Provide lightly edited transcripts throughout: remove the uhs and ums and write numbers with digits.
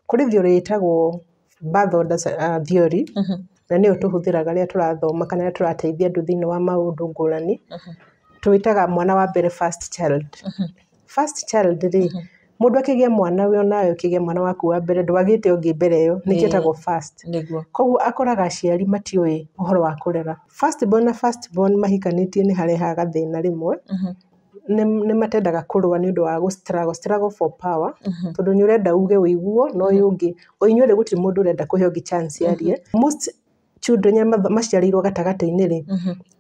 Kũrĩ theory ĩtagwo birth order theory, na nĩyo tũhũthĩraga rĩrĩa tũrathoma kana rĩrĩa tũrateithia andũ thĩinĩ wa maũndũ ngũrani. Tũwĩtaga mwana wa mbere first child. First child rĩ, mũndũ akĩgĩa mwana we onawe ũkĩgĩa mwana waku wa mbere ndwagĩte ũngĩ mbere ĩyo, nĩkĩetagwo first. Koguo akoraga aciari matiũĩ ũhoro wa kũrera. Firstborn na firstborn mahikanĩtie nĩ harehaga thĩna rĩmwe. Nĩ matendaga kũrũa nĩ ũndũ wa struggle for power, tondũ nĩ ũrenda uge ũiguo no ũyũ ũngĩ ũinyuĩ gũtirĩ mũndũ ũrenda kũhe ũngĩ chance yarie. Most children maciarĩirwo gatagatĩ-inĩ rĩ,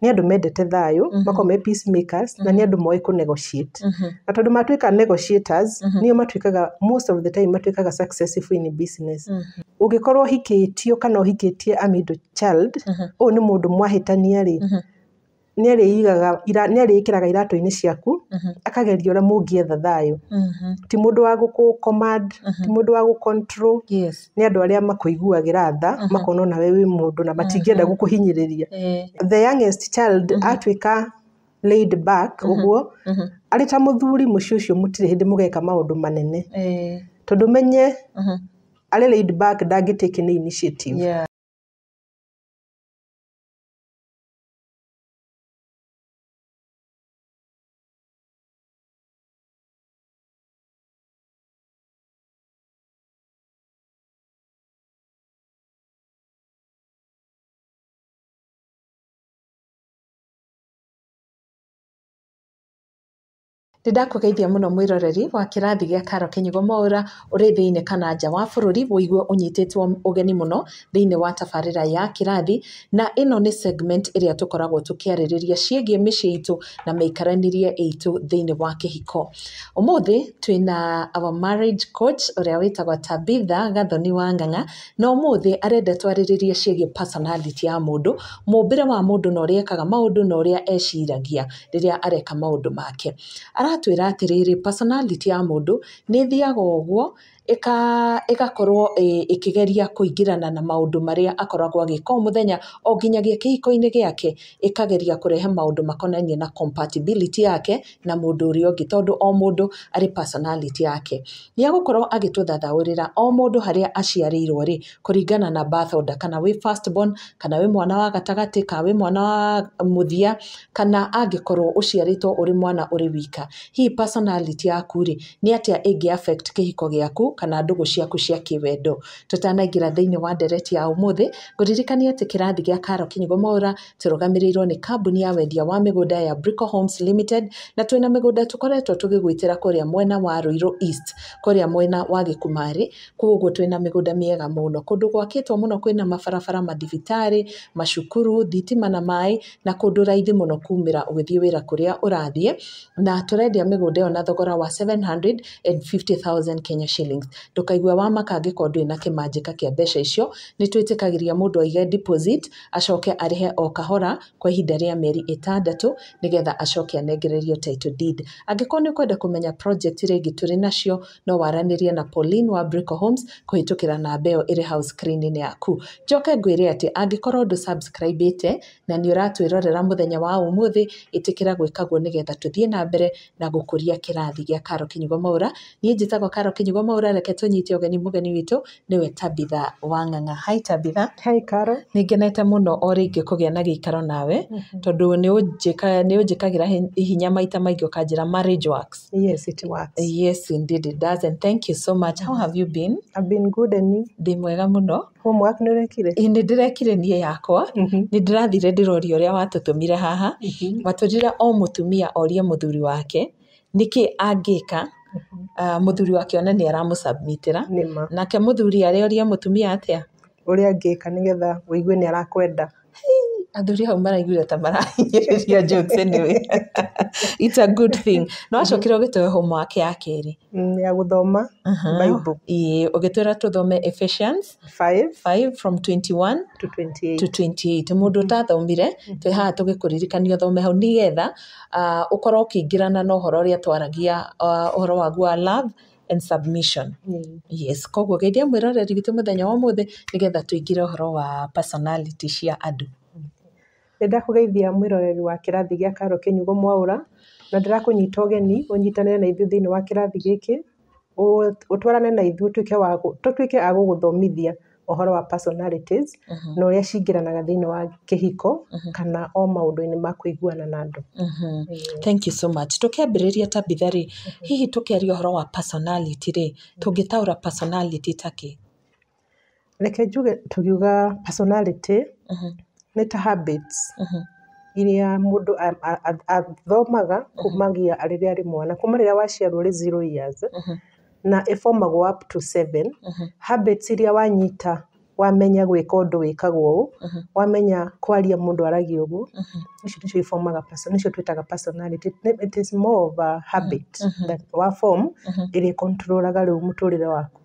nĩ andũ mendete thayũ, makoragwo me peacemakers, na nĩ andũ moĩ kũ negotiate. Na tondũ matuĩka negotiators, nĩo matuĩkaga most of the time matuĩkaga successful in business. Ũngĩkorwo ũhikĩtio kana ũhikĩtie a middle child, ũyũ nĩ mũndũ mwahĩtania rĩ, nĩarĩĩkĩraga iratũ-inĩ ciaku, akageria ũrĩa mũngĩetha thayũ. Ti mũndũ wa gũkũ-command, ti mũndũ wa gũ-control, nĩ andũ arĩa makũiguagĩra tha, makona onawe wĩ mũndũ na matingĩenda gũkũhinyĩrĩria. The youngest child atuĩka laid back, ũguo, arĩ ta mũthuri mũciĩ ũcio mũtirĩ hĩndĩ mũgeka maũndũ manene. Tondũ menye, arĩ laid back ndangĩ-take any initiative. Ndakũgeithia mũno mwĩroreri wa kĩrathi gĩa Karo Kĩnyugo MWAURA ũrĩ thĩinĩ kana nja wa bũrũri, wĩigue ũnyitĩtwo ũgeni mũno thĩinĩ wa tabarĩra ya kĩrathi, na ĩno nĩ segment ĩrĩa tũkoragwo tũkĩarĩrĩria ciĩgiĩ mĩciĩ itũ na mĩikaranĩrie itũ thĩinĩ wa kĩhiko. Ũmũthĩ twĩna our marriage coach ũrĩa wĩtagwo Tabitha Gathoni wa Ng'ang'a, na ũmũthĩ arenda twarĩrĩrie ciĩgiĩ personality ya mũndũ, mũmbĩre wa mũndũ na ũrĩa ekaga maũndũ na ũrĩa eciragia rĩrĩa areka maũndũ make. Aratwĩra atĩrĩrĩ, personality ya mũndũ nĩ thiaga ũguo ĩgakorwo ĩkĩgeria kũingĩrana na maũndũ marĩa akoragwo agĩka o mũthenya o nginyagia kĩhiko-inĩ gĩake, ĩkageria kũrehe maũndũ makonainie na compatibility yake na mũndũ ũrĩa ũngĩ, tondũ o mũndũ arĩ personality yake. Nĩ agũkorwo agĩtũthathaũrĩra o mũndũ harĩa aciarĩirwo rĩ, kũringana na birth order, kana wĩ firstborn, kana wĩ mwana wa gatagatĩ, kana wĩ mwana wa mũthia, kana angĩkorwo ũciarĩtwo ũrĩ mwana ũrĩ wika. Hii personality yaku rĩ, nĩ atĩa ĩngĩ affect kĩhiko gĩaku kana ndũgũ ciaku cia kĩwendo. Tũtanaingĩra thĩinĩ wa ndereti ya ũmũthĩ, ngũririkania atĩ kĩrathi gĩa Karo Kĩnyugo MWAURA tũrũgamĩrĩirwo nĩ kambuni ya wendia wa mĩgũnda ya Brico Homes Limited, na twĩna mĩgũnda tũkoretwo tũgĩgwĩtĩra kũrĩa mwena wa Ruiru East, kũrĩa mwena wa Gĩkumarĩ. Koguo twĩna mĩgũnda mĩega mũno, kũndũ gwakĩtwo mũno, kwĩna mabarabara, mathibitarĩ, macukuru, thitima na maĩ, na kũndũ raithi mũno kumĩra ũgĩthiĩ wĩra kũrĩa ũrathiĩ, na tũrendia mĩgũnda ĩyo na thogora wa 750,000 Kenya shillings. Ndũkaigua wa makangĩkorwo ndũrĩ na kĩmanjĩka kĩa mbeca icio, nĩ twĩtĩkagĩria mũndũ aige deposit, acoke arĩhe o kahora kwa ihinda rĩa mĩeri 6, nĩgetha acoke anengererio title deed. Angĩkorwo nĩ ũkwenda kũmenya project rĩngĩ tũrĩ nacio, no waranĩrie na Pauline wa Brico Homes kũhĩtũkĩra namba ĩyo ĩrĩ hau screen-inĩ yaku. Njoke ngwĩre atĩ angĩkorwo ndũ-subscribe-ĩte na nĩ ũratwĩrorera mũthenya wa ũmũthĩ, ĩtĩkĩra gwĩkaguo nĩgetha tũthiĩ na mbere na gũkũria kĩrathi gĩa Karo Kĩnyugo MWAURA. Niĩ njĩtagwo Karo Kĩnyugo MWAURA, reke tũnyite ũgeni mũgeni witũ nĩwe Tabitha wa Ng'ang'a. Hi Tabitha. Hi Karo. Nĩngenete mũno o rĩngĩ kũgĩa na gĩikaro nawe, tondũ nĩ ũnjĩkagĩra hinya maita maingĩ ũkanjĩra marriage works. Yes, it works. Yes, indeed it does, and thank you so much. How have you been? I've been good, and you? Ndĩ mwega mũno. Homework nĩ ũrekire? Nĩ ndĩrekire niĩ yakwa. Nĩ ndĩrathire ndĩroria ũrĩa watũtũmire haha. Watũrire o mũtumia orie mũthuri wake nĩkĩ angĩka mũthuri wake one nĩ aramũsubmitĩra, nake mũthuri arĩoria mũtumia atĩa ũrĩa angĩka nĩgetha ũigue nĩ arakwenda. Athuri hau maraiguire ta marahinyĩrĩria jokes anyway. It's a good thing. No acokire ũgĩtũhe homework ya kerĩ ya gũthoma Bible. Ũgĩtwĩra tũthome Ephesians 5 from 21 to 28. Mũndũ ũtathomire twĩ haha tũgĩkũririkania ũthome hau nĩgetha ũkorwo ũkĩingĩrana na ũhoro ũrĩa twaragia, ũhoro wagu wa love and submission. Yes, koguo geithia mwĩroreri witũ mũthenya wa ũmũthĩ nĩgetha tũingĩre ũhoro wa personality cia andũ. Ndakũgeithia mwĩroreri wa kĩrathi gĩa Karo Kĩnyugo MWAURA, na ndĩrakũnyita ũgeni ũnyitanĩre na ithuĩ thĩinĩ wa kĩrathi gĩkĩ utwarane na ithuĩ tutuĩke a gũgũthomithia ũhoro wa personalities na ũrĩa cingĩranaga thĩinĩ wa kĩhiko kana o maũndũ-inĩ ma kũiguana na andũ. Thank you so much. Tũkĩambĩrĩria Tabitha rĩ, hihi tũkĩaria ũhoro wa personality rĩ, tũngĩtaũra personality ta kĩ? Reke njuge tugiuga personality nĩ ta habits iria mũndũ athomaga kumagia rĩrĩa arĩ mwana, kuma rĩrĩa waciarwo ũrĩ 0 years na ĩfomagwo up to 7. Habits iria wanyita, wamenya gwĩka ũndũ wĩkagwo ũũ, wamenya kwaria mũndũ aragia ũguo, icio nĩcio ifomaga nicio twĩtaga personality. It is more of a habit that wa form ĩrĩa controlaga rĩu mũtũrĩre waku.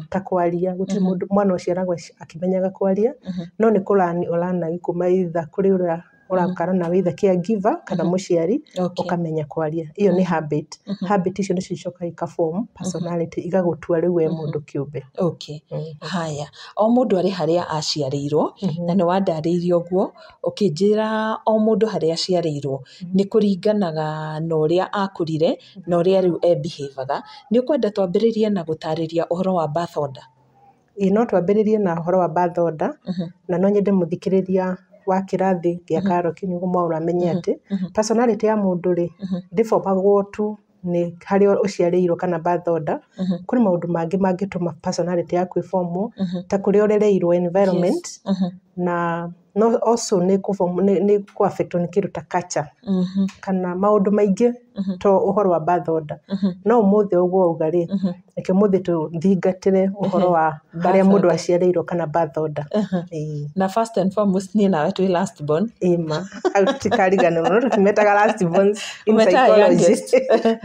Ta kwaria, gũtirĩ mũndũ mwana ũciaragwo akĩmenyaga kwaria, no nĩ kũrani ũranagia kuma itha kũrĩ ũrĩa ũrakarana wĩ the caregiver kana mũciari ũkamenya kwaria. Iyo nĩ habit. Habit icio nĩcio icokaga ikaform personality, igagũtua rĩu we mũndũ kĩũmbe. Okay. Haya, o mũndũ arĩ harĩa aciarĩirwo na nĩ wandarĩirie ũguo, ũkĩnjĩra o mũndũ harĩa aciarĩirwo nĩ kũringanaga na ũrĩa akũrire na ũrĩa rĩu behavior. Nĩ ũkwenda twambĩrĩrie na gũtarĩria ũhoro wa birth order? No twambĩrĩrie na ũhoro wa birth order, na no nyende mũthikĩrĩria wa kĩrathi gĩa Karo Kinyugo MWAURA amenye atĩ personality ya mũndũ rĩ ndĩfomagwo tu nĩ harĩa ũciarĩirwo kana birth order. Kũrĩ maũndũ mangĩ mangĩtũma personality yaku ĩfomwo, ta kũrĩa ũrereirwo environment, na no also nĩ kũ-affectwo nĩ kĩndũ ta culture kana maũndũ maingĩ to ũhoro wa birth order. No ũmũthĩ ũguo uga rĩ, reke ũmũthĩ tũthingatĩre ũhoro wa harĩa mũndũ aciarĩirwo kana birth order. Na first and foremost niĩ nawe twĩ last born. Ima, au tikarigana no tumetaga last born in psychology.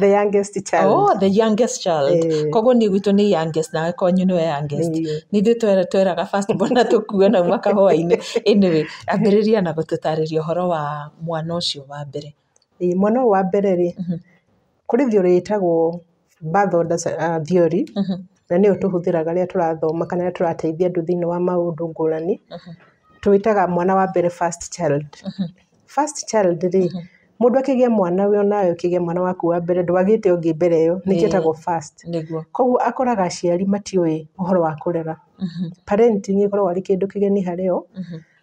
The youngest child. Oh, the youngest child. Koguo niĩ gwitũ nĩ youngest nawe kwanyu nĩwe youngest. Nithuĩ tweraga first born na tũkue na uma kahũa-inĩ. Anyway, ambĩrĩria na gũtũtarĩria ũhoro wa mwana ũcio wa mbere. Mwana wa mbere rĩ, kũrĩ theory ĩtagwo birth order theory, na nĩyo tũhũthĩraga rĩrĩa tũrathoma kana rĩrĩa tũrateithia andũ thĩinĩ wa maũndũ ngũrani. Twĩtaga mwana wa mbere first child. First child rĩ, mũndũ akĩgĩa mwana we nawe ũkĩgĩa mwana waku wa mbere ndwagĩte ũngĩ mbere ĩyo, nĩkĩo ĩtagwo first. Koguo akoraga aciari matiũĩ ũhoro wa kũrera. Parenting ĩkoragwo arĩ kĩndũ kĩgeni harĩo,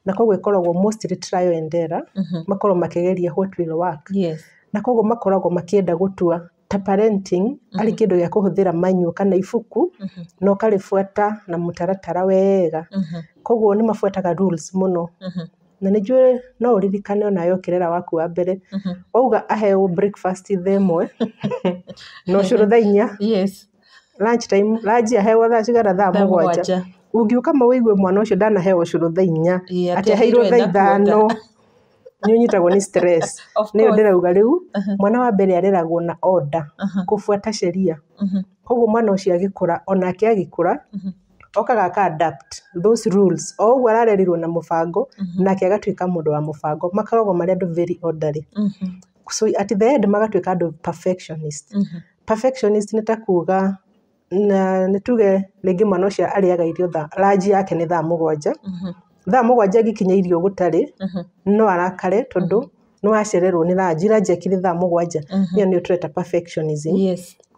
na koguo ĩkoragwo mostly trial and error, makoragwo makĩgeria what will work. Na koguo makoragwo makĩenda gũtua ta parenting arĩ kĩndũ gĩa kũhũthĩra manual kana ibuku, na ũkarĩbuata na mũtaratara wega. Koguo nĩ mabuataga rules mũno. Na nĩ njũĩ no ũririkane ona yo kĩrera waku wa mbere, wauga aheo breakfast themwe no cũrũ thaa 4. Lunch time, lunch aheo thaa cigana thaa 7. Ungiuka mawĩigue mwana ũcio ndanaheo cũrũ thaa 4, atĩ aheirwo thaa 5, nĩ ũnyitagwo nĩ stress. Nĩyo ndĩrauga rĩu mwana wa mbere areragwo na order, kũbuata sheria. Koguo mwana ũcio agĩkũra, onake agĩkũra okaga aka-adapt those rules. O ũguo ararerirwo na mũbango, nake agatuĩka mũndũ wa mũbango. Makoragwo marĩ andũ very orderly. So at the end magatuĩka andũ perfectionist. Perfectionist nĩ ta kuga na nĩ tuge rĩngĩ mwana ũcio arĩaga irio ranji yake nĩ thaa 7. Thaa 7 agĩkinya irio gũtarĩ, no arakare tondũ nĩ wacererwo nĩ ranji akĩrĩ thaa 7. Iyo nĩyo tũreta perfectionism.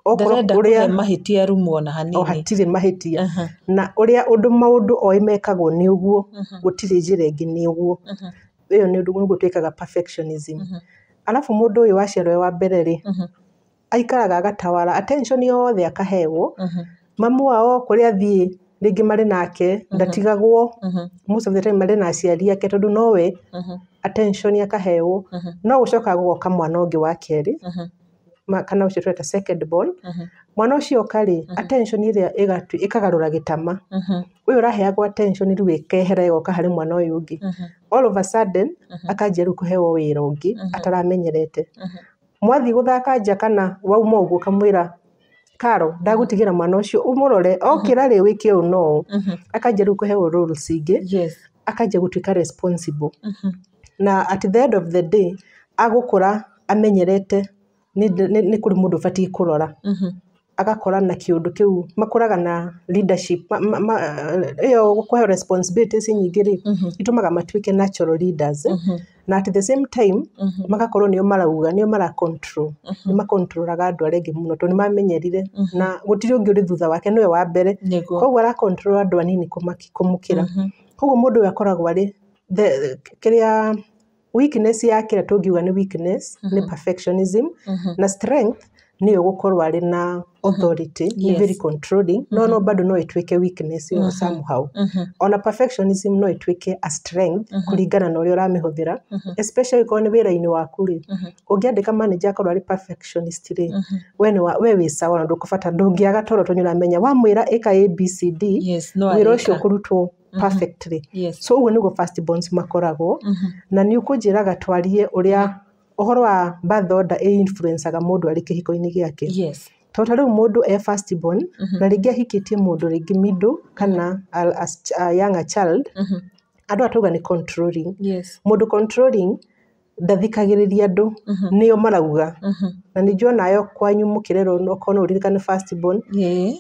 Ũrĩa mahĩtia rumo na hanini. Hatirĩ mahĩtia. Na ũrĩa maũndũ oĩ mekagwo nĩ ũguo, gũtirĩ njĩra ĩngĩ nĩ ũguo. Iyo nĩ ũndũ twĩkaga perfectionism. Alafu mũndũ ũyũ waciarwo wa mbere rĩ, aikaraga agatawara, attention yothe akaheo. Mamu wao kũrĩa athiĩ rĩngĩ marĩ nake ndatigagwo, most of the time marĩ na aciari ake tondũ nowe attention akaheo. No gũcoka gũgoka mwana ũngĩ wa kerĩ, kana ũcio tweta second born. Mwana ũcio karĩ attention ĩrĩa ĩkagarũra gĩtama. Ũyũ ũraheagwo attention rĩu ĩkehera ĩgoka harĩ mwana ũyũ ũngĩ. All of a sudden akanjia rĩu kũheo wĩra ũngĩ ataramenyerete. Mwathiĩ gũthaka nja kana wauma ũguo kamwĩra Karo ndagũtigĩra mwana ũcio ũmũrore, okĩra rĩ wĩke ũũ no. Akanjia rĩu kũheo roles ingĩ, akanjia gũtuĩka responsible. Na at the end of the day agũkũra amenyerete nĩ kũrĩ mũndũ ũbatiĩ kũrora. agakora na kiundu kiu makuraga na leadership iyo gukwa responsibilities nyingĩ ri itumaga matuike natural leaders na at the same time magakorwo nio marauga nio mara control ni makontrolaga andu arĩa muno to ni mamenyerire na gutiri ungi uri thutha wake niwe wa mbere koguo ara control andu anini kumukira koguo mundu akoragwo ari kiria weakness yake tungiuga ni weakness ni perfectionism na strength niyo gukorwo ari na authority ni very controlling no bado no itwike weakness yo somehow ona perfectionism no itwike a strength kuringana na uria uramihũthira especially kwa ni wira-ini waku ri ungiandika manager akorwo ari perfectionist ri we wi sawa na ndukubata ndungiaga toro tunyiramenya wamwira eka abcd wira ucio kurutwo perfectly so uguo niguo first bonds makoragwo na ni ukunjiraga twarie uria uhoro wa birth order influenceaga mundu ari kihiko-ini giake Tota riu mundu first born na ringi ahikitie mundu ringi middle kana a younger child andu atuga ni controlling mundu controlling ndathikagiriria andu niyo marauga na nijo nayo kwanyu mukirero no kono uririkane first born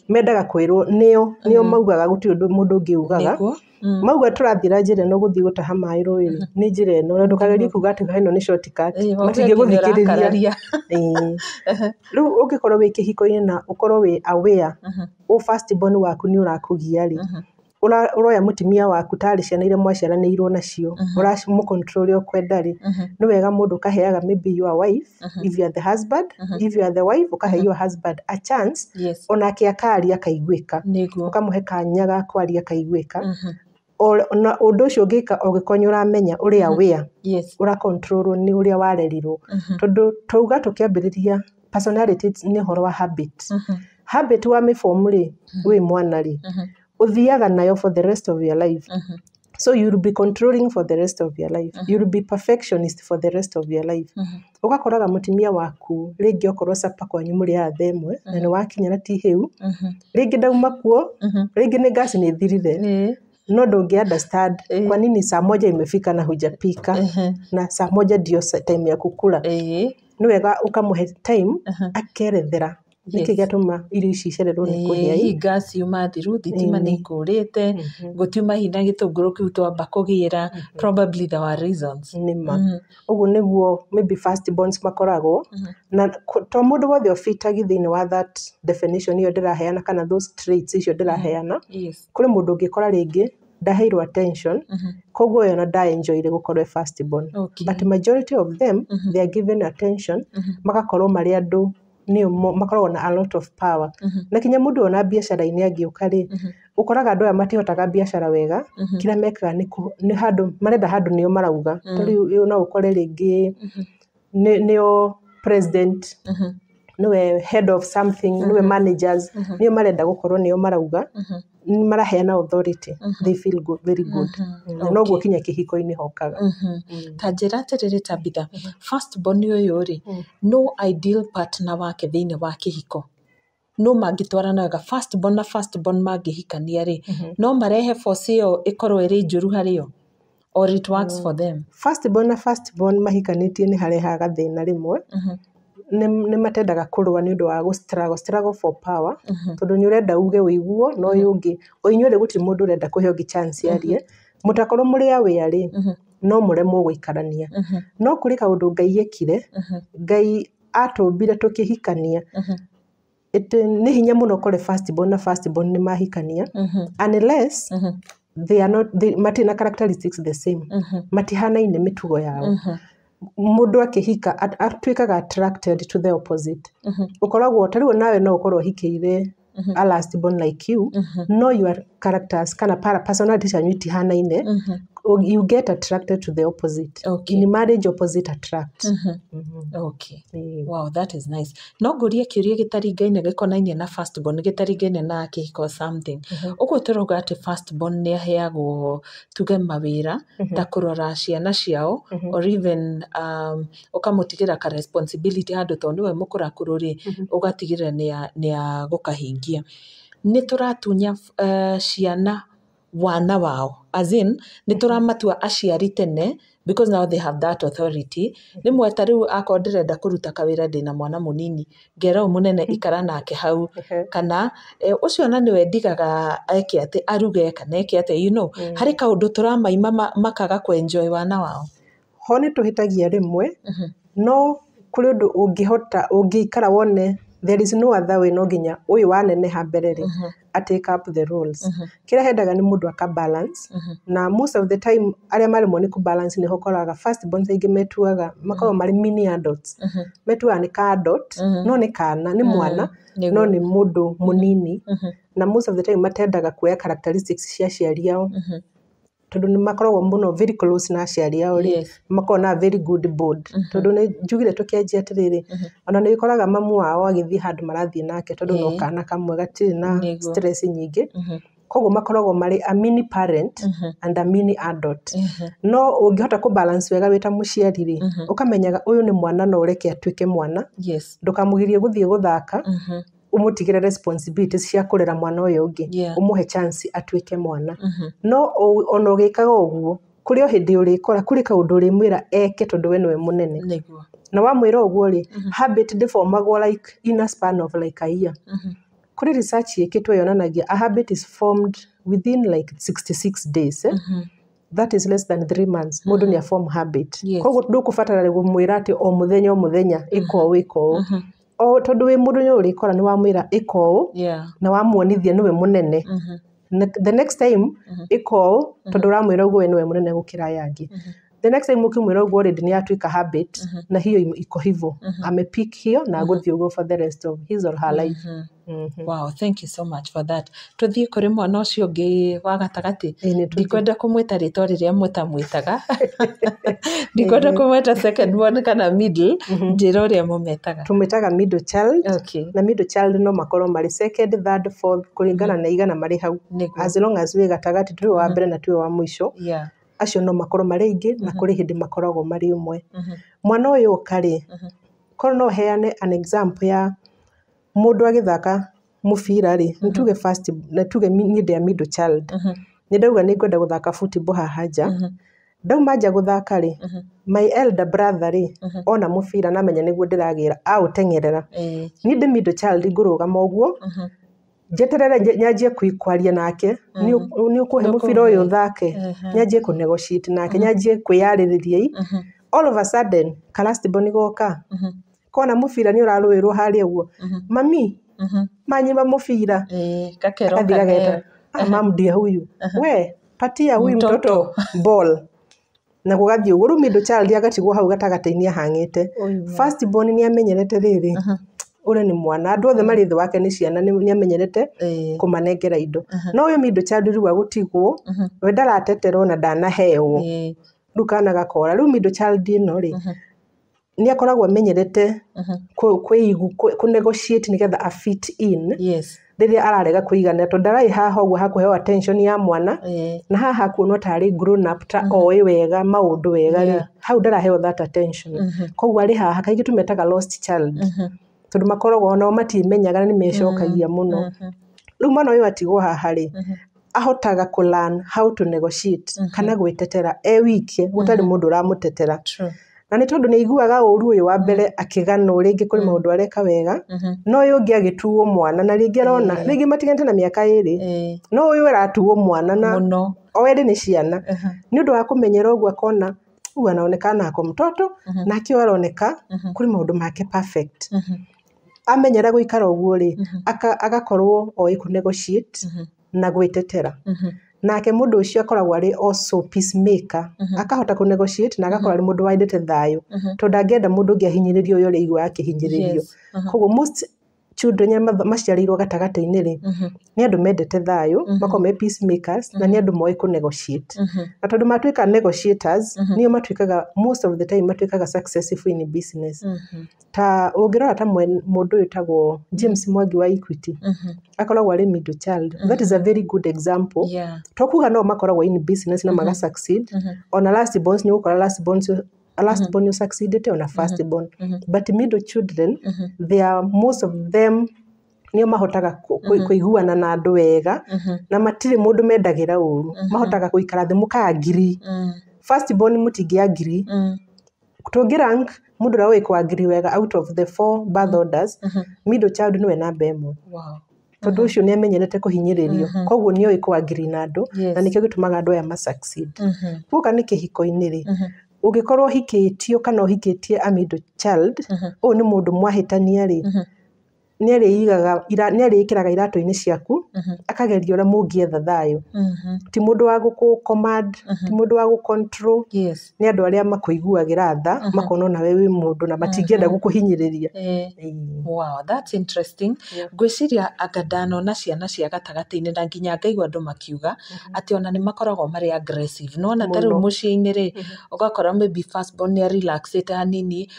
mendaga kwirwo niyo maugaga guti undu mundu ungiugaga mauga turathira njire no guthi gutaha mai rũĩ ni njire no ndukagerie kuga ati hino ni shortcut matinge guthikiriria riu ungikorwo wi kihiko-ini na ukorwo wi aware o first born waku ni urakugia ri uroya mutimia waku tari ciana iria mwaciaranĩirwo nacio uramucontrol ukwenda ri ni wega mundu kaheaga maybe your wife if you are the husband if you are the wife ukahe your husband a chance onake akaria kaigwika ukamuhe kanya ga kwaria kaigwika na undu ucio ngika ugikonyo uramenya uri aware ura control ni uria warerirwo tondu touga tukiambiriria personality ni horo wa habit wa miform ri wi mwana ri uthiaga nayo for the rest of your life so you will be controlling for the rest of your life you will be perfectionist for the rest of your life ugakoraga mutimia waku ringi okorwo sapa kwanyu muri athemwe na ni wakinya na ti hiu ringi ndauma kuo ringi ni gas ni thirire no ndungi understand kwa nini saa moja imefika na hujapika na saa moja ndio time ya kukula ni wega ukamuhe time akerethera niki gatuma irio ici cererwo ni kuhia hi gas yuma thiru thitima ni kurite gutiuma hina gitunguru kiu twamba kugira probably there were reasons nima ugu niguo maybe first bonds makoragwo na to mundu wothe ofitagi thini wa that definition iyo ndiraheana kana those traits icio ndiraheana kuri mundu ngikora ringi ndaheirwo attention koguo yo na da enjoy gukorwo first born but majority of them they are given attention magakorwo mari andu niyo makoragwo na a lot of power na kinya mundu ona biacara-ini angiuka ri ukoraga andu aya matihotaga biacara wega kila mekaga ni handu marenda handu niyo marauga tari no ukore ringi niyo president niwe head of something niwe managers niyo marenda gukorwo niyo marauga maraheana authority they feel good very good no guo kinya kihiko-ini hokaga tanjira atiriri Tabitha first born uyu ri no ideal partner wake thini wa kihiko no mangitwarana wega first born mangihikania ri no marehe force iyo ikorwo iri njuru hario or it works for them first born mahikanitie ni harehaga thina rimwe ni matendaga kurwa ni undu wa struggle for power tondu ni urenda uge wiguo no yungi oinyure gutiri mundu urenda kuhe ungi chance yarie mutakorwo muri aware ri no muremwo guikarania no kuri kaundu Ngai yekire Ngai atumbire tukihikania ni hinya muno kore first born ni mahikania unless they are not matina characteristics the same matihanaine mitugo yao mundu akihika atwikaga attracted to the opposite ukoragwo tariwo nawe no ukorwo hikiire a last born like you know your characters kana personality chanyu itihanaine you get attracted to the opposite in marriage opposite attract wow that is nice no ngurie kiuria gitaringaine gikonaine na first born gitaringaine na kihiko something uguo turoga ati first born ni aheagwo tuge mawira ta kurora ciana ciao or even ukamutigira ka responsibility handu tondu we mukurakuru ri ugatigira ni gũkahingia ni turatunya ciana wana wao, as in nĩ tũramatua aciari tene because now they have that authority. Rĩmwe ta rĩu akorwo ndĩrenda kũruta kawĩra ndĩna mwana mũnini, ngera mũnene ikara nake hau, kana ũcio na nĩwe ndigaga eke atĩ aruge kana eke atĩ, you know, harĩ kaũndũ tũramaima makaga kwenjoy wana wao. Ho nĩ tũhĩtagia rĩmwe, no kũrĩ ũndũ ũngĩhota ũngĩikara wone there is no other way, no nginya ũyũ waneneha mbere rĩ take up the roles. Kĩrĩa hendaga nĩ mũndũ aka balance, na most of the time arĩa maremwo nĩ kũ balance nĩ hokoraga first born aingĩ metuaga makoragwo marĩ mini adults, metuaga nĩ ka adult, no nĩ kana, nĩ mwana, no nĩ mũndũ mũnini, na most of the time matendaga kuoya characteristics cia aciari ao, tondũ nĩ makoragwo mũno very close na aciari ao rĩ, makoragwo na very good bond, tondũ nĩ njugire tũkĩanjia atĩrĩrĩ, ona nĩ ũkoraga mamu wao agĩthiĩ handũ marathiĩ nake tondũ no kana kamwe gatirĩ na stress nyingĩ, koguo makoragwo marĩ a mini parent and a mini adult. No ũngĩhota kũ balance wega wĩta mũciari rĩ, ũkamenyaga ũyũ nĩ mwana no reke atuĩke mwana, ndũkamũgirie gũthiĩ gũthaka, umutigire responsibilities cia kũrera mwana ũyũ ũngĩ, umuhe chance atuĩke mwana. No ona ũgĩkaga ũguo, kũrĩ o hĩndĩ ũrĩkora kũrĩ kaũndũ ũrĩmwĩra eke tondũ we nĩwe mũnene, na wamwĩra ũguo rĩ, habit ndĩbomagwo like in a span of like a year. Kũrĩ research ĩkĩtwo yonanagia a habit is formed within like 66 days. That is less than 3 months. Mũndũ nĩ a form habit. Koguo ndũkũbatara gũmwĩra atĩ o mũthenya ĩka ũũ. O tondũ wĩ mũndũ nĩ ũrĩkora nĩ wamwĩra ĩka ũũ, na wamuonithia nĩwe mũnene. The next time ĩka ũũ, tondũ ũramwĩra ũguo we nĩwe mũnene gũkĩra aya angĩ. The next time ukimwĩra ũguo already nĩ atuĩka habit, na hiyo iko hivyo. Amepick hiyo na gũthiĩ ũguo for the rest of his or her life. Wow, thank you so much for that. Tuthiĩ kũrĩ mwana ũcio ũngĩ wa gatagatĩ. Ndikwenda kũmwĩta rĩtwa rĩrĩa mũtamwĩtaga. Ndikwenda kũmwĩta second one kana middle, njĩra ũrĩa mũmetaga. Tũmwĩtaga middle child, na middle child no makorwo marĩ second, third, fourth, kũringana na igana marĩ hau. As long as wĩ gatagatĩ tũrĩ wa mbere na tũrĩ wa mũico. Acio no makorwo marĩ aingĩ na kũrĩ hĩndĩ makoragwo marĩ ũmwe. Mwana ũyũ ũkarĩ, korwo no heane an example ya mũndũ agĩthaka mũbira rĩ, nĩtuge first, nĩtuge niĩ ndĩ middle child, nĩ ndauga nĩ ngwenda gũthaka football haha nja, ndauma nja gũthaka rĩ, my elder brother rĩ, ona mũbira namenya nĩguo ndĩragĩra aũteng'erera, niĩ ndĩ middle child ngũrũgama ũguo, njeterere nyanjie kwaria nake, nĩ ũkũhe mũbira ũyũ ũthake, nyanjie kũ negotiate nake, nyanjie kwĩyarĩrĩria, all of a sudden ka last born goka, kona mũbira nĩ ũrarũĩrwo harĩa ũguo, mami manyima mũbira, akathigageta, mam ndiye huyu, we patia huyu mtoto ball, na gũgathiĩ ũguo. Rĩu middle child agatigwo hau gatagatĩ-inĩ ahang'ĩte. First born nĩ amenyerete rĩrĩ, ũrĩa nĩ mwana, andũ othe marĩ thĩ wake nĩ ciana, nĩ amenyerete kũmanengera indo. No ũyũ middle child rĩu agũtigwo, we ndarateterwo na ndanaheo, rĩu kana gakora. Rĩu middle child ĩno rĩ, nĩ akoragwo amenyerete kũ negotiate nĩgetha a fit in rĩrĩa ararega kũigana, tondũ ndararĩ haha ũguo hakũheo attention ya mwana, na haha hakuonwo tarĩ grown up ta oĩ wega maũndũ wega rĩ, hau ndaraheo that attention. Koguo arĩ haha, kaingĩ tũmetaga lost child, tondũ makoragwo onao matimenyaga nĩ mecokagia mũno. Rĩu mwana ũyũ atigwo haha rĩ, ahotaga kũ learn how to negotiate kana gwĩtetera wiki, gũtarĩ mũndũ ũramũtetera. Na nĩ tondũ nĩ aiguaga ũru ũyũ wa mbere akĩganwo rĩngĩ kũrĩ maũndũ areka wega, no ũyũ ũngĩ agĩtuo mwana, na rĩngĩ arona rĩngĩ matiganĩte na mĩaka ĩrĩ, no ũyũ aratuo mwana na o ĩrĩ nĩ ciana, nĩ ũndũ wa kũmenyera ũguo akona huyu anaonekana ako mtoto, na akiwa aroneka kũrĩ maũndũ make perfect. Amenyera gũikara ũguo rĩ, agakorwo oĩ kũ negotiate na gwĩtetera. Nake mũndũ ũcio akoragwo arĩ also peacemaker, akahota kũ negotiate na agakorwo arĩ mũndũ wendete thayũ, tondũ angĩenda mũndũ ũngĩ ahinyĩrĩrio ũyũ ũrĩa aigua akĩhinyĩrĩrio. Koguo most children maciarĩirwo gatagatĩ-inĩ rĩ, nĩ andũ mendete thayũ, makoragwo me peacemakers, na nĩ andũ moĩ kũ negotiate. Na tondũ matuĩka negotiators, nĩo matuĩkaga most of the time matuĩkaga successful in business. Ta ũngĩrora ta mũndũ ũyũ tagwo James Mwangi wa Equity, akoragwo arĩ middle child. That is a very good example. Tokuga no makoragwo in business na maga succeed. Ona last born nĩ ũgũkora last born you succeeded on a first born. But middle children, they are most of them nio mahotaga kuiguana na andu wega na matire mundu mendagira uru mahotaga kuikara thi mukagiri firstborn mutingiagiri tungirank mundu ra we kwagiri wega out of the 4 birth orders middle child niwe namba 1 wow tondu ucio ni amenyerete kuhinyiririo koguo ni kwagiri na andu na nikio gitumaga andu aya ma succeed guka ni kihiko-ini ri ungikorwo hikitio kana hikitie a middle child o ni mundu mwahitania ri ni arikiraga iratu-ini ciaku akageria ura mungietha thayo ti mundu wa command ti mundu wa control ni andu aria makuiguagira tha makona na wewe mundu na matingienda gukuhinyiriria wow that's interesting gwiciria agadano na ciana cia gatagati-ini na nginya ngaigua andu makiuga ati ona ni makoragwo mari aggressive no na taru mucii-ini ri ugakora maybe firstborn ni relaxed hanini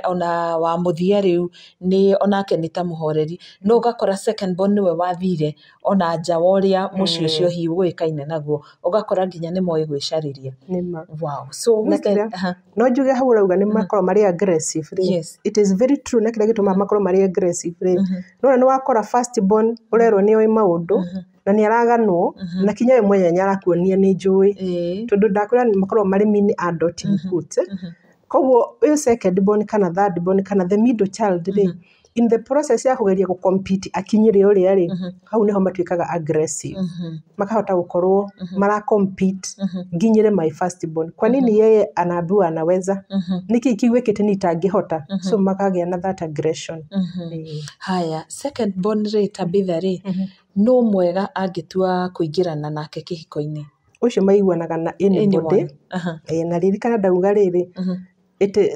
ona wa muthia riu ni onake ni muhoreri no ugakora secondborn niwe wathire ona nja woria muci ucio hiuikaine naguo ugakora nginya ni moi gwicariria wow so no njuge hau rauga ni makoro mari aggressive it is very true na kile gituma makoro mari aggressive no ni wakora firstborn urerwo ni oi maundu na ni araganwo na kinya we mwenye nyarakuonia ni njui tondu ndakwira ni makoro mari mini adult input koguo uyu secondborn kana thirdborn kana the middle child in the process ya kugeria ku compete akinyire uria ri hau niho matuikaga aggressive makahota gukorwo mara compete nginyire my firstborn kwa nini yeye anaambiwa anaweza niki kiwekete ni tangihota so makagia na that aggression haya secondborn ri tabitha ri no mwega angitua kuingirana nake kihiko-ini ucio maiguanaga na anybody na ririkana ndauga riri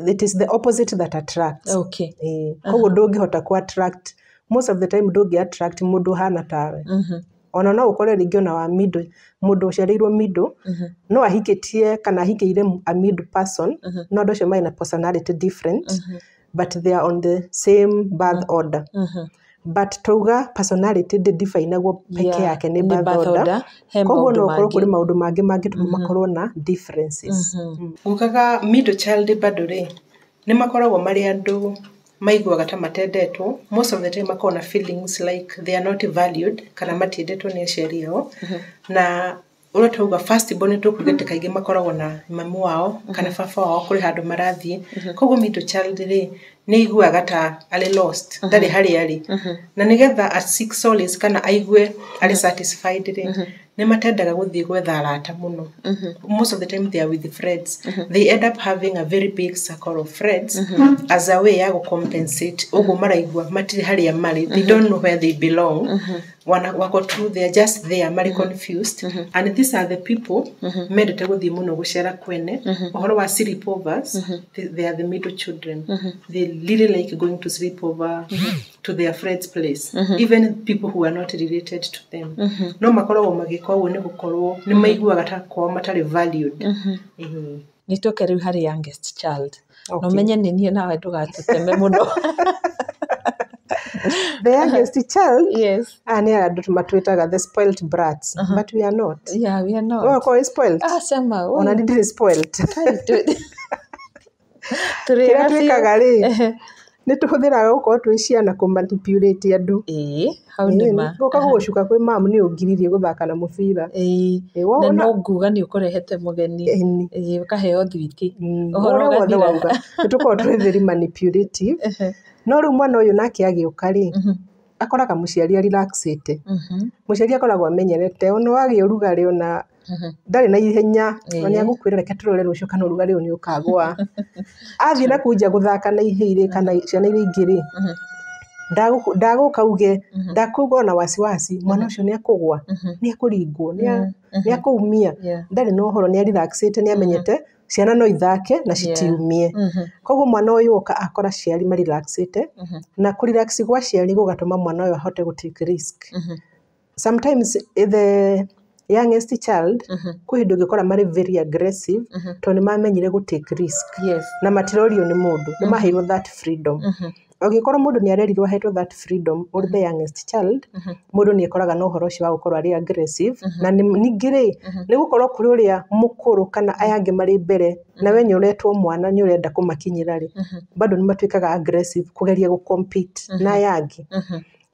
it is the opposite that attracts okay koguo ndungihota ku attract most of the time ndungi attract mundu hana tawe ona no ukore ringi ona wa middle mundu uciarirwo middle no ahikitie kana ahikiire a middle person no ndo cio maina personality different but they are on the same birth order but tuga personality define peke yake ni birth order koguo no ukorwo kuri maundu mangi makorwo na differences ukaga middle child bado ri ni makoragwo mari andu maiguaga ta matendetwo most of the time makona feelings like they are not valued kana matendetwo ni aciari ao na uratuga firstborn tukugete kaige makoragwo na mamu wao kana baba wao kuri handu marathie koguo middle child ri ni iguaga ta ali lost ndari hari ari na nigetha a seek solace kana aigue ali satisfied ri ni matendaga guthie gwetha arata muno most of the time they are with the friends they end up having a very big circle of friends as a way ya compensate ugo maraigua matiri hari amari they don't know where they belong wako true they are just there mari confused and these are the people mendete guthie muno gucera kwene ohoro wa sleepovers they are the middle children they really like going to sleep over to their friends place even people who are not related to them no makoragwo magikwa uo ni gukorwo ni maiguaga ta kwa matari valued ni toke riu hari youngest child no menye ni nie nawe ndugatuteme muno the youngest child yes ani andu matwitaga the spoiled brats but we are not we are not oh ko spoiled sema ona ndiri spoiled twikaga ri ni tuhuthiraga gukorwo twi ciana ku manipulate andu hau ni ma goka gucuka kwi mamu ni ungiririe guthaka na mubira na no nguga ni ukorehete mugeni ukaheo thwiti uhoro gathira ni tukorwo twi very manipulative no ru mwana uyu nake agiuka ri akoraga muciari relaxite muciari akoragwo amenyerete ono wagi urugari ona ndari na ihenya ni agukwira reke turore rucio kana urugari ni ukagwa athie na kunja guthaka na iheire kana ciana iria ingiri ndaguka uge ndakuga na wasiwasi mwana ucio ni akugwa ni akuringwo ni akuumia ndari no horo ni relaxite ni amenyete ciana no ithake na citiumie koguo mwana uyu uka akora ciari mari relaxite na ku relax gwa ciari gugatuma mwana uyu ahote gu take risk sometimes the youngest child kuhindu gikora mari very aggressive to ni mamenyire gu take risk na matirorio ni mundu ni maheirwo that freedom ogikora mundu ni arerirwo hetwo that freedom or the youngest child mundu ni ekoraga no horo cio wa gukorwo ari aggressive na ningire ni gukorwo kuri uria mukuru kana ayange mari mbere na wenye uretwo mwana ni urenda kumakinyira ri bado ni matwikaga aggressive kugeria gu compete na ayange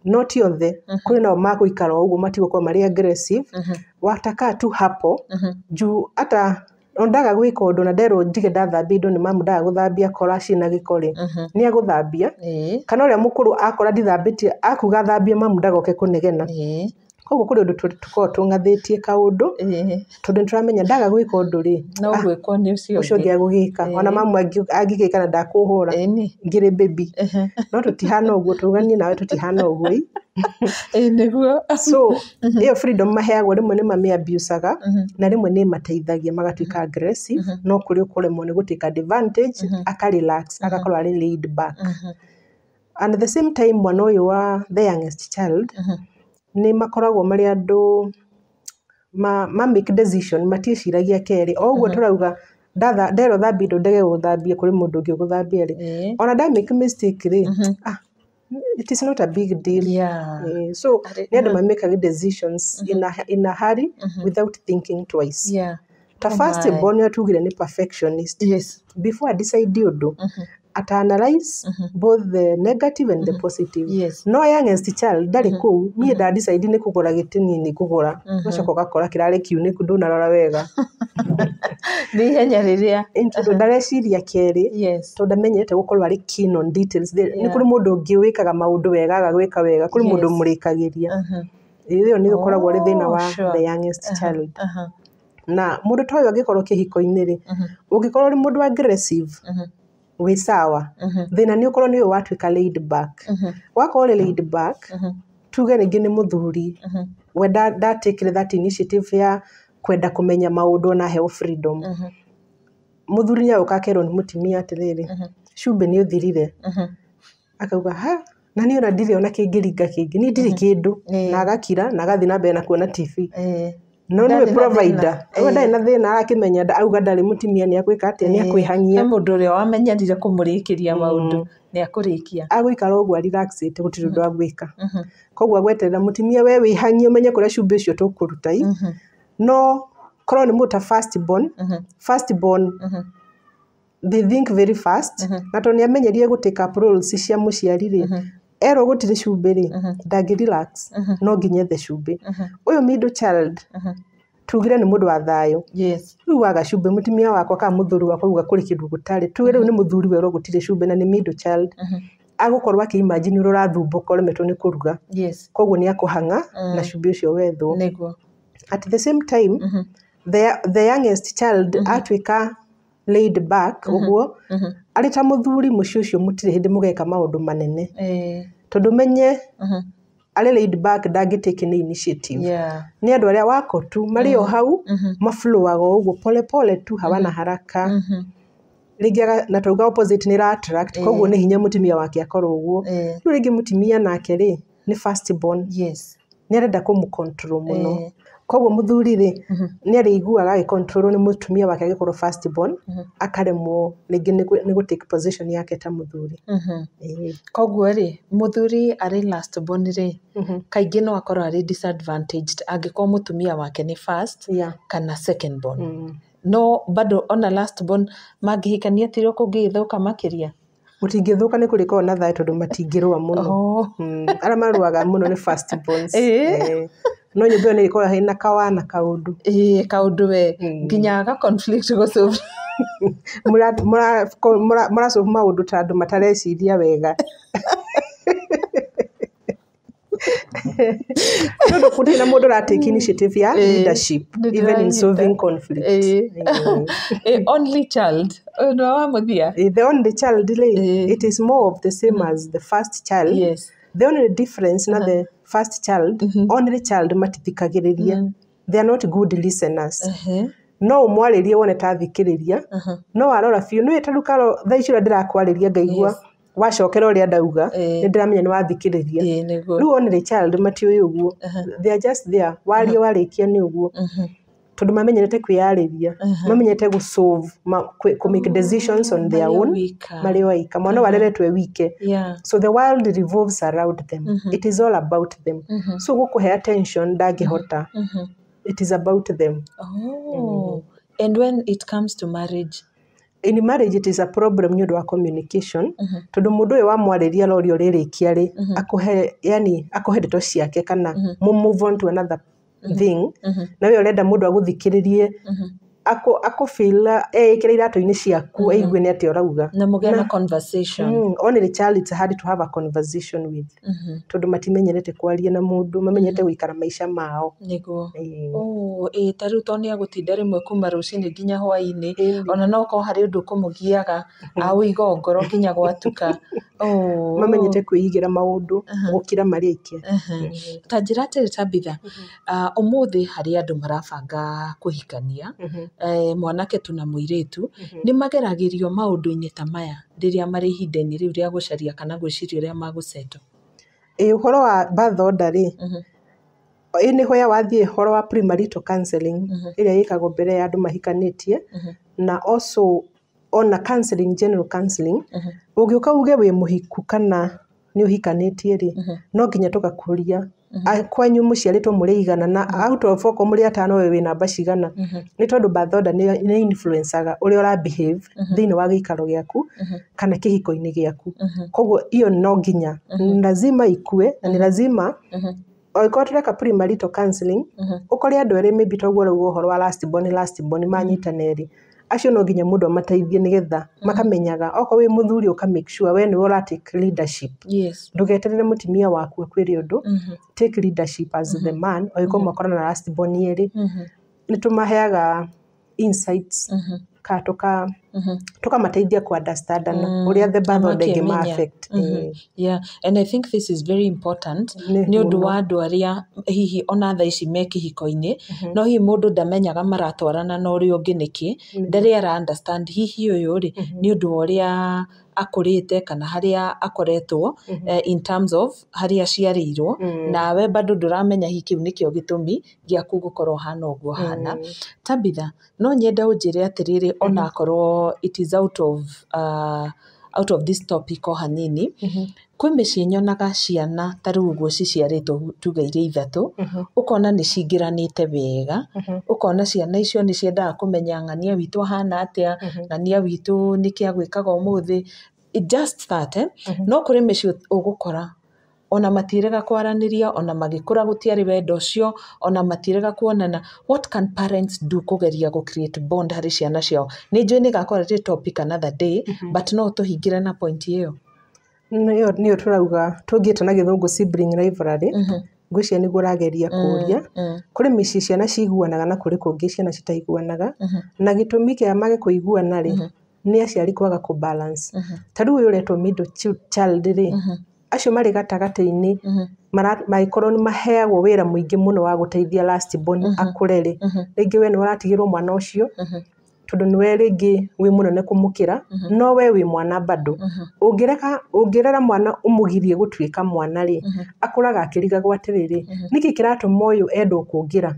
no ti othe kuri nao maguikara uguo matigũkorwo marĩ aggressive wataka tu hapo juu hata ondaga gwika undu na nderwo ndige ndathambia indo ni mamu ndaga guthambia kora cina gikori ni aguthambia kana uria mukuru akora ndithambitie akuga thambia mamu ndagoke kunegena koguo kuri undu tukorwo tungathitie kaundu tondu turamenya ndaga gwika undu ri no gwikwo ni ucio ngi agugika ona mamu angigika na ndakuhura ngiri baby no tutihana uguo tuganie nawe tutihana uguo niguo so iyo freedom maheagwo rimwe ni mami abusaga na rimwe ni mateithagia magatuika aggressive no kuri ukuremwo ni gutake advantage aka relax agakorwo ari laid back and at the same time mwana uyu wa the youngest child ni makoragwo mari andu ma make decision maticiragia keri oguo turauga ndero thambi ndo ndege guthambia kuri mundu ungi guthambia ri ona da make mistake ri it is not a big deal so ni andu ma make decisions in a hurry without thinking twice ta first born ya tugire ni perfectionist before I decide undu ata analyze both the negative and the positive no youngest child ndari ku mie da decide ni kugura gitini ni kugura ucoka gakora kirare kiu ni kunduna rora wega ni henya riria into ndareciria keri to ndamenyete gukorwo ari keen on details ni kuri mundu ungi wikaga maundu wega agwika wega kuri mundu murikagiria iyo ni gukoragwo ari thina wa the youngest child na mundu toyo agikorwo kihiko-ini ri ungikorwo ari mundu aggressive we sawa thina ni ukorwo ni watwika laid back wakorwo laid back tuge ningi ni muthuri we da take that initiative ya kwenda kumenya maundu na heo freedom muthuri nya ukakerwo ni mutimia atiriri cumbe ni uthirire akauga ha na ni ona ndire ona kingiringa kingi ni ndiri kindu na agakira na agathi na mbere na kuona TV no ni provider wenda ina thina akimenya auga ndari mutimia ni akwika atia ni akwihangia mundu uria wamenyerire kumurikiria maundu ni akurikia agwikara uguo relaxite gutiri ndu agwika koguo agweterera mutimia we wihangie umenye kuria cumbe cio tukuruta no korwo ni muta firstborn they think very fast na to ni amenyerie gutake up roles cia muciari ri ero gutire cumbe ri ndangi relax no nginye the cumbe uyu middle child tugire ni mundu wa thayo riu waga cumbe mutimia wakwa ka muthuri wakwa uga kuri kindu gutari tugire ni muthuri we ro gutire cumbe na ni middle child agukorwa ki imagine urathumbuka uremetwo ni kuruga koguo ni akuhanga na cumbe ucio wethwo niguo at the same time the youngest child atwika laid back uguo ari ta muthuri mucio ucio mutire hindi mugeka maundu manene tondu menye ari laid back ndangitake ni initiative ni andu aria wako tu mari o hau maflowaga uguo pole pole tu hawana haraka rigiaga na tuga opposite ni attract koguo ni hinya mutimia wake akorwo uguo riu rigi mutimia nake ri ni firstborn ni arenda kumucontrol muno koguo muthuri ri ni ariguaga agicontrol ni mutumia wake agikorwo firstborn akaremwo rigi ni gutake position yake ta muthuri koguo ri muthuri ari lastborn ri kaingi no akorwo ari disadvantaged angikorwo mutumia wake ni first kana secondborn no bado ona lastborn mangihikania tiro kungithuka makiria mutingithuka ni kurikwa na thayo tondu matingirwa muno ara maruaga muno ni firstborns no nyumba ni ikora hina kawana kaundu kaundu we nginya ga conflict go solve mura solve maundu tandu matareciria wega no kuti na mundu ra take initiative ya leadership even in solving conflict only child no amuthia the only child it is more of the same as the first child the only difference na the first child only child matithikagiriria they are not good listeners no umwaririe wone ta thikiriria no arora fiu no etarukaro thaicura ndirakwariria ngaigua wacokera uria ndauga ni ndiramenya ni wathikiriria riu only child mati uguo they are just there warikia ni uguo tondu mamenyerete kwiyariria mamenyerete gu solve ku make decisions on their own mari waika mwana wareretwe wike so the world revolves around them it is all about them so gukuhe attention ndangihota it is about them and when it comes to marriage in marriage it is a problem nĩ ũndũ wa communication tondũ mũndũ ũyũ wamwarĩria lorio rĩrĩkia rĩ akũhe ndeto ciake kana move on to another thing na wewe ũrenda mũndũ agũthikĩrĩrie feel ekĩra iratũ-inĩ ciaku aigue nĩ atĩ ũrauga na mũgĩa na conversation only child it's hard to have a conversation with tondũ matimenyerete kwaria na mũndũ mamenyete gũikara maica mao nĩguo tarĩu to nĩ agũtinda rĩmwe kuma rũcinĩ nginya hwaĩ-inĩ ona no ko harĩ ũndũ kũmũgiaga awĩiga ngoro nginya gwatuka mamenyete kwĩigĩra maũndũ gũkira marĩ aike ta njĩra atĩrĩ Tabitha ũmũthĩ harĩ andũ marabanga kũhikania mwanake tu na mũirĩtu nĩ mageragĩrio maũndũ-inĩ ta maya rĩrĩa marĩ ihinda-inĩ rĩu rĩa gũcaria kana gwĩciria ũrĩa magũcetwo ũhoro wa birth order rĩ nĩ hoya wathiĩ ũhoro wa premarital counselling ĩrĩa ĩkagwo mbere ya andũ mahikanĩtie na also ona counselling general counselling ũngĩũka uge wĩ mũhiku kana nĩ ũhikanĩtie rĩ no nginya tũgakũria kwanyu mũciarĩtwo mũrĩ igana na out of oko mũrĩ atano we wĩ namba cigana nĩ tondũ birth order nĩ influencaga ũrĩa ũra behave thĩinĩ wa gĩikaro gĩaku kana kĩhiko-inĩ gĩaku koguo iyo no nginya lazima ikue na nĩ lazima oĩkorwo tũreka premarital counselling ũkore andũ erĩ maybe toguo rĩu ũhoro wa last born manyitana erĩ acio no nginya mũndũ amateithie nĩgetha makamenyaga okorwo wĩ mũthuri ũka make sure we nĩ ũra take leadership ndũgeterere mũtimia waku akwĩre ũndũ take leadership as the man oĩkorwo mwakorana na last born erĩ nĩ tũmaheaga insights tukamateithia ku understand ũrĩa the birth order ĩngĩma affect and I think this is very important nĩ ũndũ wa andũ arĩa hihi ona thaa ici me kĩhiko-inĩ no hihi mũndũ ndamenyaga maratwarana na ũrĩa ũngĩ nĩkĩ ndarĩ ara understand hihi ũyũ rĩ nĩ ũndũ wa ũrĩa akũrĩte kana harĩa akoretwo in terms of harĩa aciarĩirwo nawe bado ndũramenya hihi kĩu nĩkĩo gĩtũmi gĩaku gũkorwo hana ũguo hana Tabitha no nyenda ũnjĩre atĩrĩrĩ ona akorwo it is out of this topic o hanini kwĩ mĩciĩ nyonaga ciana ta rĩu ũguo ciciarĩtwo tuge irĩ ithatũ ũkona nĩ cingĩranĩte wega ũkona ciana icio nĩ ciendaga kũmenya ng'ania witũ ahana atĩa ng'ania witũ nĩkĩ agwĩkaga ũmũthĩ just that no kũrĩ mĩciĩ ũgũkora ona matirega kwaranĩria ona magĩkũra gũtiarĩ wendo ũcio ona matirega kuonana what can parents do kũgeria create bond harĩ ciana ciao nĩ njũĩ nĩ gakorwo rĩ topic another day but no tũhingĩre na point ĩyo nĩyo tũrauga tũngĩta na gĩthũngũ sibling rivalry ngwĩciria nĩguo ũrageria kũria kũrĩ mĩciĩ ciana ciguanaga na kũrĩ kũngĩ ciana citaiguanaga na gĩtũmi kĩa mage kũiguana rĩ nĩ aciari kwaga kũbalance ta rĩu ũyũ ũretwo middle child rĩ acio marĩ gatagatĩ-inĩ mangĩkorwo nĩ maheagwo wĩra mũingĩ mũno wa gũteithia last born akũre rĩ rĩngĩ we nĩ ũratigĩrwo mwana ũcio tondũ nĩwe rĩngĩ wĩ mũnene kũmũkĩra no we wĩ mwana bado ũngĩrera mwana ũmũgirie gũtuĩka mwana rĩ akũraga akĩrigagwo atĩrĩrĩ nĩkĩ kĩratũma ũyũ endwo kũngĩra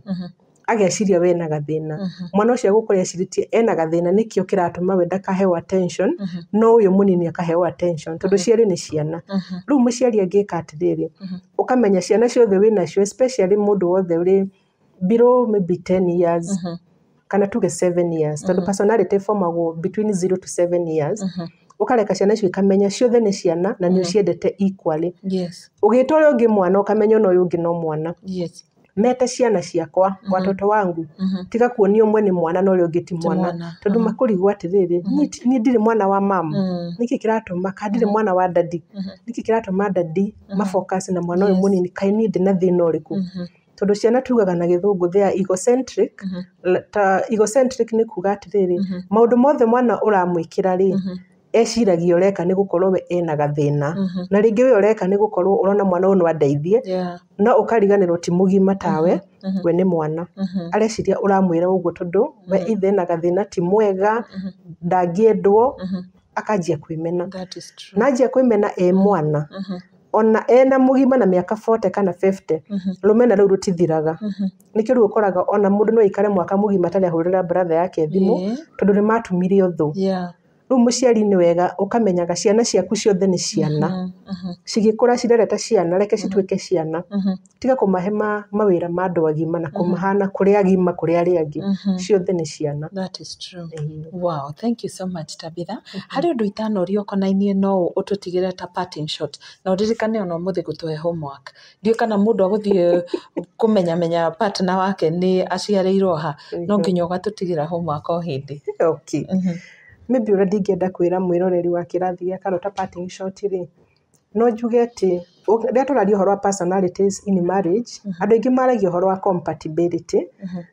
ageciria we na gathĩna mwana ũcio agũkũra ecirĩtie ena gathĩna nĩkĩo kĩratũma we ndakaheo attention no ũyũ mũnini akaheo attention tondũ ciarĩ nĩ ciana rĩu mũciari angĩka atĩrĩrĩ ũkamenya ciana ciothe wĩnacio especially mũndũ wothe ũrĩ below maybe 10 years kana tuge 7 years tondũ personality formagwo between 0 to 7 years ukareka ciana icio ikamenya ciothe nĩ ciana na nĩ uciendete equally ũgĩta ũrĩa ũngĩ mwana ũkamenya no ũyũ ũngĩ no mwana mete ciana ciakwa watoto wangu tiga kuonio mwe nĩ mwana no ũrĩa ũngĩ ti mwana tondũ makũrigwo atĩrĩrĩ niĩ ndirĩ mwana wa mama nĩkĩ kĩratũma kana ndirĩ mwana wa dadi nĩkĩ kĩratũma dadi mafocus na mwana ũyũ mũnini kaĩ niĩ ndĩ na thĩna ũrĩkũ tondũ ciana tugaga na gĩthũngũ they are egocentric egocentric nĩ kuga atĩrĩrĩ maũndũ mothe mwana ũramwĩkĩra rĩ eciragia ũreka nĩ gũkorwo we ena gathĩna na rĩngĩ we ũreka nĩ gũkorwo ũrona mwana ũyũ no andeithie no ũkariganĩrwo ti mũgima tawe we nĩ mwana areciria ũramwĩra ũguo tondũ we ithe ena gathĩna ti mwega ndangĩendwo akanjia kwĩmena na anjia kwĩmena mwana ona ena mũgima na mĩaka 40 kana 50 rũmena rũu rũtithiraga nĩkĩo rĩu ũkoraga ona mũndũ no aikare mwaka mũgima atarĩ ahũrĩra brother yake thimũ tondũ nĩ matumire ũthũ Rĩu mũciari nĩ wega ũkamenyaga ciana ciaku ciothe nĩ ciana. Cigĩkũra cirereta ciana, reke cituĩke ciana. Tiga kũmahe mawĩra ma andũ agima na kũmahana kũrĩ agima kũrĩ arĩa angĩ. Ciothe nĩ ciana. That is true. Wow, thank you so much, Tabitha. Harĩ ũndũ itanorio konainie no ũtũtigĩre ta parting shot. Na ũririkane ona ũmũthĩ gũtũhe homework. Ndiũĩ kana mũndũ agũthiĩ kũmenya partner wake nĩ aciarĩirwo ha. No nginya ũgatũtigĩra homework o hĩndĩ. Okay. Maybe ũrĩa ndingĩenda kwĩra mwĩroreri wa kĩrathi gĩa Karo ta parting shot rĩ, no njuge atĩ rĩrĩa tũraria ũhoro wa personalities in marriage, andũ aingĩ maragia ũhoro wa compatibility,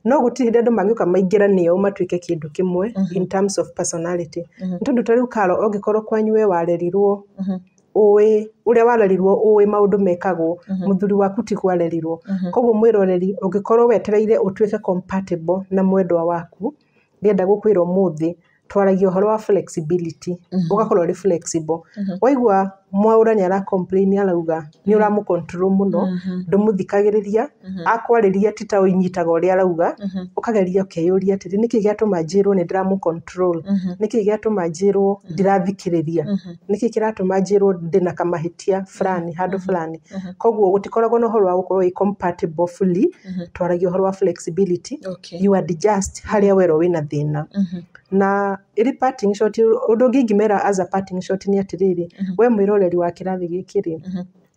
no gũtirĩ hĩndĩ andũ mangĩũka maingĩranie matuĩke kĩndũ kĩmwe in terms of personality. Nĩ tondũ ta rĩu Karo ũngĩkorwo kwanyu we warerirwo ũrĩa warerirwo maũndũ mekagwo, mũthuri waku ti kwarerirwo. Koguo mwĩroreri ũngĩkorwo wetereire ũtuĩke compatible na mwendwa waku, ndĩenda gũkwĩra ũmũthĩ twaragia ũhoro wa flexibility, ũgakorwo ũrĩ flexible. Waigua Mwaura nĩ ara-complain arauga nĩ ũramũ-control mũno, ndũmũthikagĩrĩria, akwarĩria ti ta ũnyitaga ũrĩa arauga, ũkageria ũkeyũria atĩrĩ nĩkĩ gĩatũma njĩrwo nĩ ndĩramũ-control, nĩkĩ gĩatũma njĩrwo ndirathikĩrĩria, nĩkĩ kĩratũma njĩrwo ndĩna kamahĩtia fulani handũ fulani. Koguo gũtikoragwo na ũhoro wa gũkorwo wĩ compatible fully, twaragia ũhoro wa flexibility, you adjust harĩa werwo wĩna thĩna. Na ĩrĩ parting shot, ũndũ ũngĩ ingĩmera as a parting shot nĩ atĩrĩrĩ, we mwĩroreri wa kĩrathi gĩkĩ rĩ,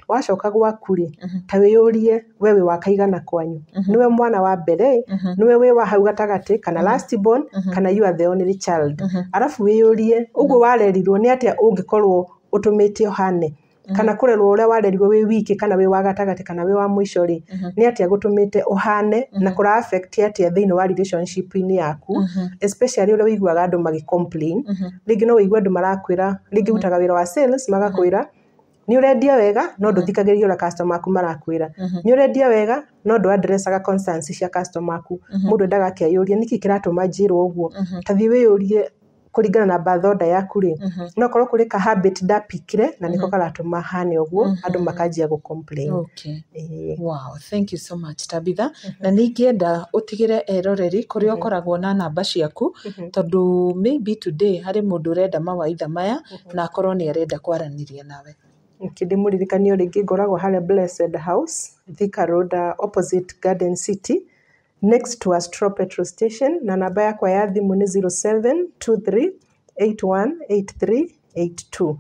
wacoka gwaku rĩ, ta wĩyũrie we wĩ wa kaigana kwanyu. Nĩwe mwana wa mbere, nĩwe wĩ wa hau gatagatĩ, kana last born, kana you are the only child. Arabu wĩyũrie, ũguo warerirwo nĩ atĩa ũngĩkorwo ũtũmĩte ũhane, kana kũrerwo ũrĩa warerirwo wĩ wiki, kana wĩ wa gatagatĩ, kana wĩ wa mũico rĩ, nĩ atĩa gũtũmĩte ũhane na kũra affect atĩa thĩinĩ wa relationship-inĩ yaku, especially ũrĩa wĩiguaga andũ magĩ-complain. Rĩngĩ no wĩigua andũ marakwĩra, rĩngĩ utaga wĩra wa sales, magakwĩra nĩ ũrendia wega no ndũthikagĩrĩria ũrĩa customer aku marakwĩra, nĩ ũrendia wega no ndũ-addressaga concerns cia customer aku. Mũndũ endaga akeyũria nĩkĩ kĩratũma njĩrwo ũguo, ta thiĩ wĩyũrie kũringana na bathoda yaku rĩ, no korwo kũrĩ ka habit ndapikire na nĩko karatũma hane ũguo, andũ makanjia gũ-complain. Wow, thank you so much, Tabitha. Na ningĩenda ũtigĩre eroreri kũrĩa ũkoragwo na namba ciaku, tondũ maybe today harĩ mũndũ ũrenda mawaitha maya na akorwo nĩ arenda kwaranĩria nawe. Ndĩmũririkanio rĩngĩ ngoragwo harĩa Blessed House, Thika Road, opposite Garden City, next to Astro Petrol Station, na namba yakwa ya thimũ nĩ 0723818382.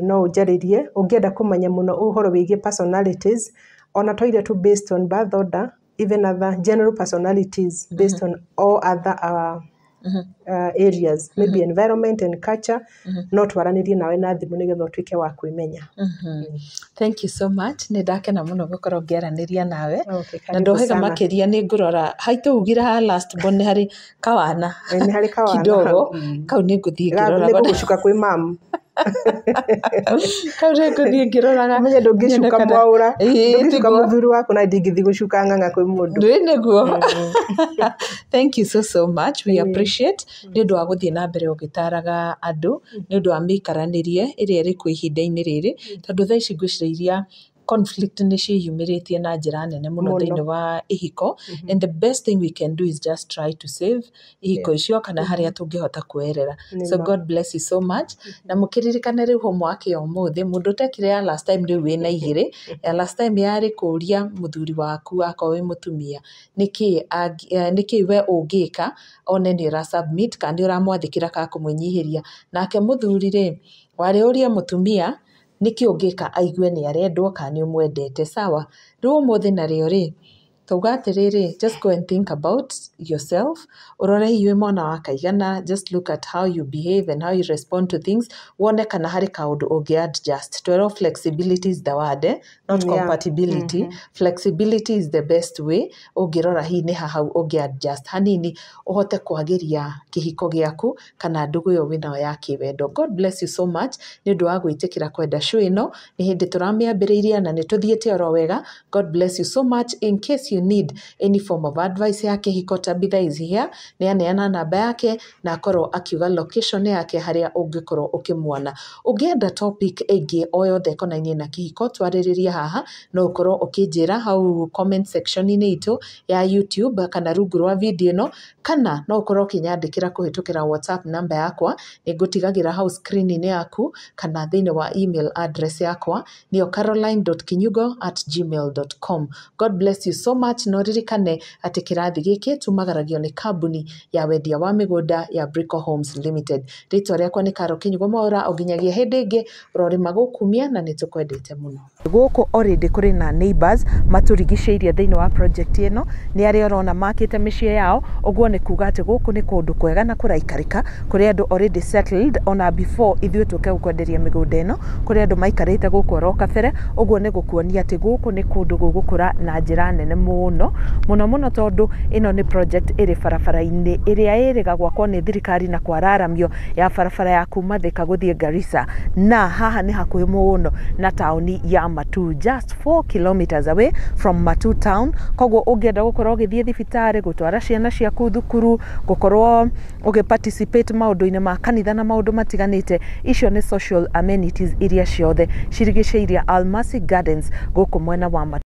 No ũnjarĩrie ũngĩenda kũmenya mũno ũhoro wĩgiĩ personalities, ona toire tu based on birth order, even other general personalities based on all other areas, maybe environment and culture, no twaranĩrie nawe na thimũ nĩgetha ũtuĩke wa kwĩmenya. Thank you so much. Nĩ ndakena mũno gũkorwo ngĩaranĩria nawe. Na ndohega makĩria nĩ ngũrora haitũ ugire ha last born nĩ harĩ kawana. Nĩ harĩ kawana. Kidogo. Kau nĩ ngũthiĩ ngĩroraga. Nĩ gũcuka kwĩ mamu. Kau nĩ ngũthiĩ ngĩroraga. Menye ndũngĩcuka Mwaura. Ndũngĩcuka mũthuri waku na ndingĩthiĩ gũcuka ng'ang'a kwĩ mũndũ. Ndũĩ nĩguo. Thank you so much. We appreciate. Nĩ ũndũ wa gũthiĩ na mbere ũgĩtaraga andũ, nĩ ũndũ wa mĩikaranĩrie ĩrĩa ĩrĩ kuo ihinda-inĩ rĩrĩ, tondũ thaa ici ngwĩciria conflict nĩ ciyumĩrĩtie na njĩra nene mũno thĩinĩ wa ihiko, and the best thing we can do is just try to save ihiko icio kana harĩa tũngĩhota kuerera. So God bless you so much. Na mũkĩririkane rĩu homework ya ũmũthĩ, mũndũ ũtekire ya last time rĩu wĩna igĩrĩ. Ya last time yarĩ kũria mũthuri waku akorwo wĩ mũtumia nĩkĩ we ũngĩka one nĩ ũra submit kana nĩ ũramwathĩkĩra kana kũmũnyihĩria. Nake mũthuri rĩ, warĩ ũria mũtumia nĩkĩ ũngĩka aigue nĩ arendwo kana nĩ ũmwendete. Sawa, rĩu ũmũthĩ narĩo rĩ, tauga atĩrĩrĩ, just go and think about yourself. Ũrore hihi mwana wa kaigana, just look at how you behave and how you respond to things. Wone kana harĩ kaũndũ ũngĩ-adjust. Twero flexibility is the word, not compatibility. Flexibility is the best way. Ũngĩrora hihi nĩ hahau ũngĩ-adjust hanini ũhote kwagĩria kĩhiko gĩaku kana ndũgũ ĩyo wĩnayo ya kĩwendo. God bless you so much nĩ ũndũ wa gwĩtĩkĩra kwenda show ĩno. Nĩ hĩndĩ tũramĩambĩrĩirie na nĩ tũthiĩte oro wega. God bless you so much. In case you need any form of advice yake, Hikota Bitha is here. Neaneana namba yake na akorwo akiuga location yake haria ungikorwo ukimwona. Ugienda topic ĩngĩ o yothe ĩkonainie na kĩhiko, twarĩrĩria haha no ukorwo ukinjira hau comment section -inĩ itu ya YouTube kana rungu rwa video ĩno, kana no ukorwo ukinyandĩkĩra kũhĩtũkĩra WhatsApp namba yakwa nĩngũtigagira hau screen-inĩ yaku, kana thĩinĩ wa email address yakwa nĩyo caroline.kinyugo@gmail.com. God bless you so much. No ririkane atĩ kĩrathi gĩkĩ tumagaragio nĩ kambuni ya wendia wa mĩgũnda ya Brico Homes Limited. Rĩtwa rĩakwa nĩ Karo Kinyugo Mwaura, o nginyagia hĩndĩ ĩngĩ ũrorĩma gũkumia na nĩtũkwendete mũno. Gũkũ already kũrĩ na neighbors maturigicĩirie thĩinĩ wa project ĩno, nĩ arĩa ũrona makĩte mĩciĩ yao, ũguo nĩ kuga atĩ gũkũ nĩ kũndũ kwega na kũraikarĩka, kũrĩ andũ already settled ona before ithuĩ tũke gũkwenderia mĩgũnda ĩno, kũrĩ andũ maikarĩte gũkũ oro kabere, ũguo nĩ gũkuonia atĩ gũkũ nĩ kũndũ gũgũkũra na njĩra nene mũno mũno, tondũ ĩno nĩ project ĩrĩ barabara-inĩ ĩrĩa ĩrĩga gwakwo nĩ thirikari na kwararamio ya barabara ya kuma Thika gũthiĩ Garissa, na haha nĩ hakuhĩ mũno na taũni ya Matu, just 4 kilometers away from Matu town. Koguo ũngĩenda gũkorwo ũgĩthiĩ thibitarĩ, gũtwara ciana ciaku thukuru, gũkorwo ũgĩparticipate maũndũ-inĩ ma kanitha na maũndũ matiganĩte, icio nĩ social amenities iria ciothe cirigicĩirie Almasi Gardens gũkũ mwena wa Matu.